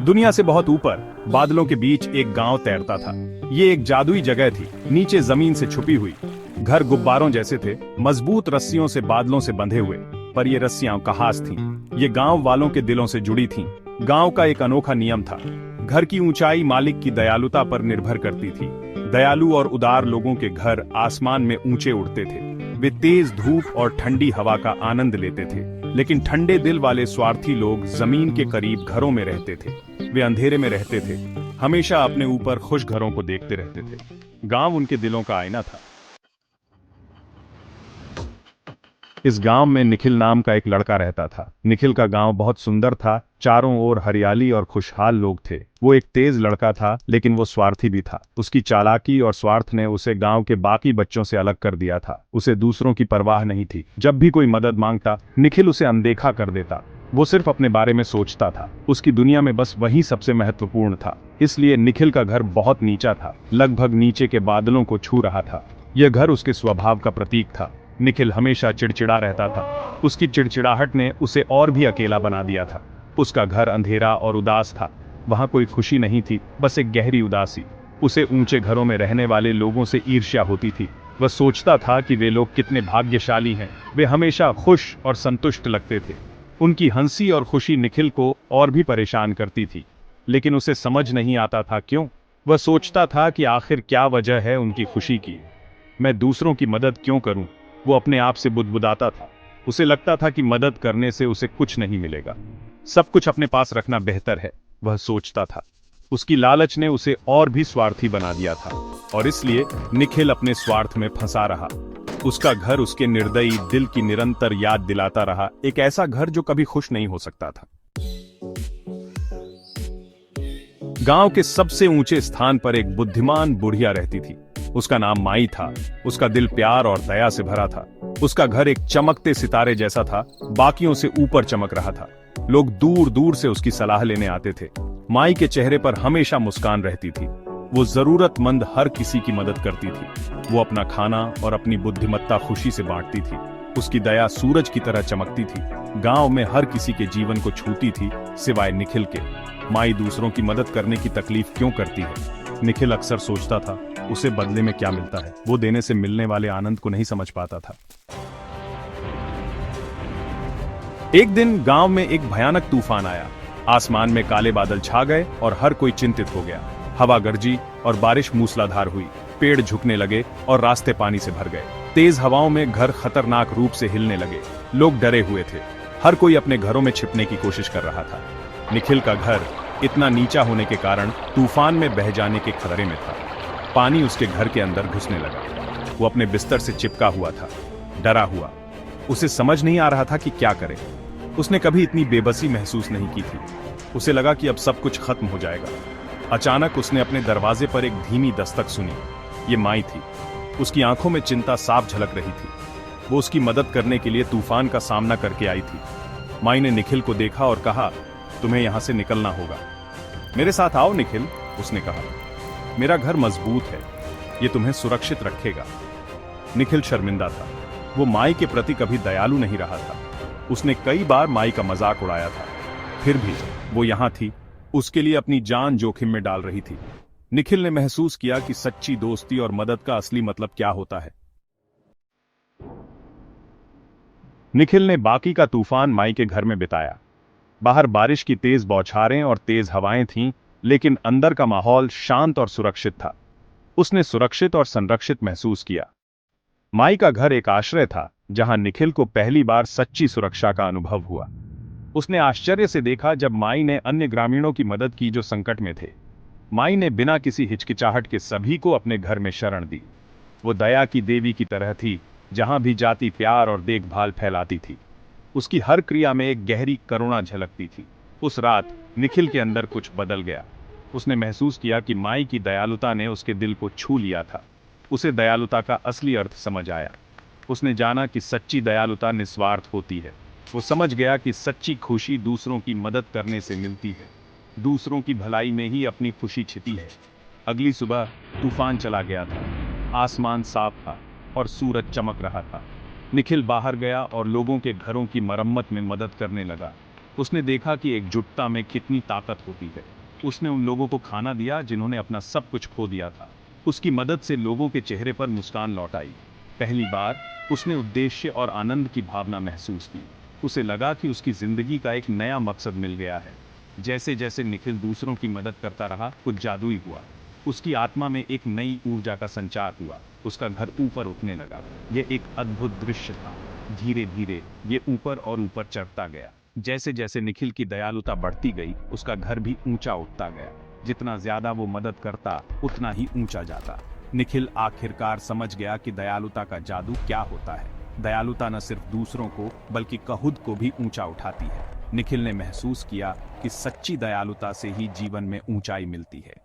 दुनिया से बहुत ऊपर बादलों के बीच एक गांव तैरता था। ये एक जादुई जगह थी, नीचे जमीन से छुपी हुई। घर गुब्बारों जैसे थे, मजबूत रस्सियों से बादलों से बंधे हुए, पर ये रस्सियां कहास थीं। ये गांव वालों के दिलों से जुड़ी थीं। गांव का एक अनोखा नियम था, घर की ऊंचाई मालिक की दयालुता पर निर्भर करती थी। दयालु और उदार लोगों के घर आसमान में ऊंचे उड़ते थे। वे तेज धूप और ठंडी हवा का आनंद लेते थे, लेकिन ठंडे दिल वाले स्वार्थी लोग जमीन के करीब घरों में रहते थे। वे अंधेरे में रहते थे, हमेशा अपने ऊपर खुश घरों को देखते रहते थे। गांव उनके दिलों का आईना था। इस गांव में निखिल नाम का एक लड़का रहता था। निखिल का गांव बहुत सुंदर था, चारों ओर हरियाली और खुशहाल लोग थे। वो एक तेज लड़का था, लेकिन वो स्वार्थी भी था। उसकी चालाकी और स्वार्थ ने उसे गांव के बाकी बच्चों से अलग कर दिया था। उसे दूसरों की परवाह नहीं थी। जब भी कोई मदद मांगता, निखिल उसे अनदेखा कर देता। वो सिर्फ अपने बारे में सोचता था। उसकी दुनिया में बस वही सबसे महत्वपूर्ण था। इसलिए निखिल का घर बहुत नीचा था, लगभग नीचे के बादलों को छू रहा था। यह घर उसके स्वभाव का प्रतीक था। निखिल हमेशा चिड़चिड़ा रहता था। उसकी चिड़चिड़ाहट ने उसे और भी अकेला बना दिया था। उसका घर अंधेरा और उदास था। वहां कोई खुशी नहीं थी, बस एक गहरी उदासी। उसे ऊंचे घरों में रहने वाले लोगों से ईर्ष्या होती थी। वह सोचता था कि वे लोग कितने भाग्यशाली हैं। वे हमेशा खुश और संतुष्ट लगते थे। उनकी हंसी और खुशी निखिल को और भी परेशान करती थी, लेकिन उसे समझ नहीं आता था क्यों। वह सोचता था कि आखिर क्या वजह है उनकी खुशी की। मैं दूसरों की मदद क्यों करूं? वो अपने आप से बुदबुदाता था। उसे लगता था कि मदद करने से उसे कुछ नहीं मिलेगा, सब कुछ अपने पास रखना बेहतर है, वह सोचता था। उसकी लालच ने उसे और भी स्वार्थी बना दिया था, और इसलिए निखिल अपने स्वार्थ में फंसा रहा। उसका घर उसके निर्दयी दिल की निरंतर याद दिलाता रहा, एक ऐसा घर जो कभी खुश नहीं हो सकता था। गांव के सबसे ऊंचे स्थान पर एक बुद्धिमान बुढ़िया रहती थी। उसका नाम माई था। उसका दिल प्यार और दया से भरा था। उसका घर एक चमकते सितारे जैसा था, बाकियों से ऊपर चमक रहा था। लोग दूर दूर से उसकी सलाह लेने आते थे। माई के चेहरे पर हमेशा मुस्कान रहती थी। वो जरूरतमंद हर किसी की मदद करती थी। वो अपना खाना और अपनी बुद्धिमत्ता खुशी से बांटती थी। उसकी दया सूरज की तरह चमकती थी। गांव में हर किसी के जीवन को छूती थी, सिवाय निखिल के। माई दूसरों की मदद करने की तकलीफ क्यों करती है? निखिल अक्सर सोचता था, उसे बदले में क्या मिलता है? वो देने से मिलने वाले आनंद को नहीं समझ पाता था। एक दिन गांव में एक भयानक तूफान आया। आसमान में काले बादल छा गए और हर कोई चिंतित हो गया। हवा गरजी और बारिश मूसलाधार हुई। पेड़ झुकने लगे और रास्ते पानी से भर गए। तेज हवाओं में घर खतरनाक रूप से हिलने लगे। लोग डरे हुए थे। हर कोई अपने घरों में छिपने की कोशिश कर रहा था। निखिल का घर इतना नीचा होने के कारण तूफान में बह जाने के खतरे में था। पानी उसके घर के अंदर घुसने लगा। वो अपने बिस्तर से चिपका हुआ था, डरा हुआ। उसे समझ नहीं आ रहा था कि क्या करे। उसने कभी इतनी बेबसी महसूस नहीं की थी। उसे लगा कि अब सब कुछ खत्म हो जाएगा। अचानक उसने अपने दरवाजे पर एक धीमी दस्तक सुनी। ये माई थी। उसकी आंखों में चिंता साफ झलक रही थी। वो उसकी मदद करने के लिए तूफान का सामना करके आई थी। माई ने निखिल को देखा और कहा, तुम्हें यहां से निकलना होगा। मेरे साथ आओ निखिल, उसने कहा। मेरा घर मजबूत है, ये तुम्हें सुरक्षित रखेगा। निखिल शर्मिंदा था। वो माई के प्रति कभी दयालु नहीं रहा था। उसने कई बार माई का मजाक उड़ाया था। फिर भी वो यहां थी, उसके लिए अपनी जान जोखिम में डाल रही थी। निखिल ने महसूस किया कि सच्ची दोस्ती और मदद का असली मतलब क्या होता है। निखिल ने बाकी का तूफान माई के घर में बिताया। बाहर बारिश की तेज बौछारें और तेज हवाएं थीं, लेकिन अंदर का माहौल शांत और सुरक्षित था। उसने सुरक्षित और संरक्षित महसूस किया। माई का घर एक आश्रय था, जहां निखिल को पहली बार सच्ची सुरक्षा का अनुभव हुआ। उसने आश्चर्य से देखा जब माई ने अन्य ग्रामीणों की मदद की जो संकट में थे। माई ने बिना किसी हिचकिचाहट के सभी को अपने घर में शरण दी। वो दया की देवी की तरह थी, जहां भी जाती प्यार और देखभाल फैलाती थी। उसकी हर क्रिया में एक गहरी करुणा झलकती थी। उस रात निखिल के अंदर कुछ बदल गया। उसने महसूस किया कि माई की दयालुता ने उसके दिल को छू लिया था। उसे दयालुता का असली अर्थ समझ आया। उसने जाना कि सच्ची दयालुता निस्वार्थ होती है। वो समझ गया कि सच्ची खुशी दूसरों की मदद करने से मिलती है। दूसरों की भलाई में ही अपनी खुशी छिपी है। अगली सुबह तूफान चला गया था। आसमान साफ था और सूरज चमक रहा था। निखिल बाहर गया और लोगों के घरों की मरम्मत में मदद करने लगा। उसने देखा कि एकजुटता में कितनी ताकत होती है। उसने उन लोगों को खाना दिया जिन्होंने अपना सब कुछ खो दिया था। उसकी मदद से लोगों के चेहरे पर मुस्कान लौट आई। पहली बार उसने उद्देश्य और आनंद की भावना महसूस की। उसे लगा कि उसकी जिंदगी का एक नया मकसद मिल गया है। जैसे जैसे निखिल दूसरों की मदद करता रहा, कुछ जादुई हुआ। उसकी आत्मा में एक नई ऊर्जा का संचार हुआ। उसका घर ऊपर उठने लगा। यह एक अद्भुत दृश्य था। धीरे धीरे ये ऊपर और ऊपर चढ़ता गया। जैसे जैसे निखिल की दयालुता बढ़ती गई, उसका घर भी ऊंचा उठता गया। जितना ज्यादा वो मदद करता, उतना ही ऊंचा जाता। निखिल आखिरकार समझ गया कि दयालुता का जादू क्या होता है। दयालुता न सिर्फ दूसरों को बल्कि खुद को भी ऊंचा उठाती है। निखिल ने महसूस किया कि सच्ची दयालुता से ही जीवन में ऊंचाई मिलती है।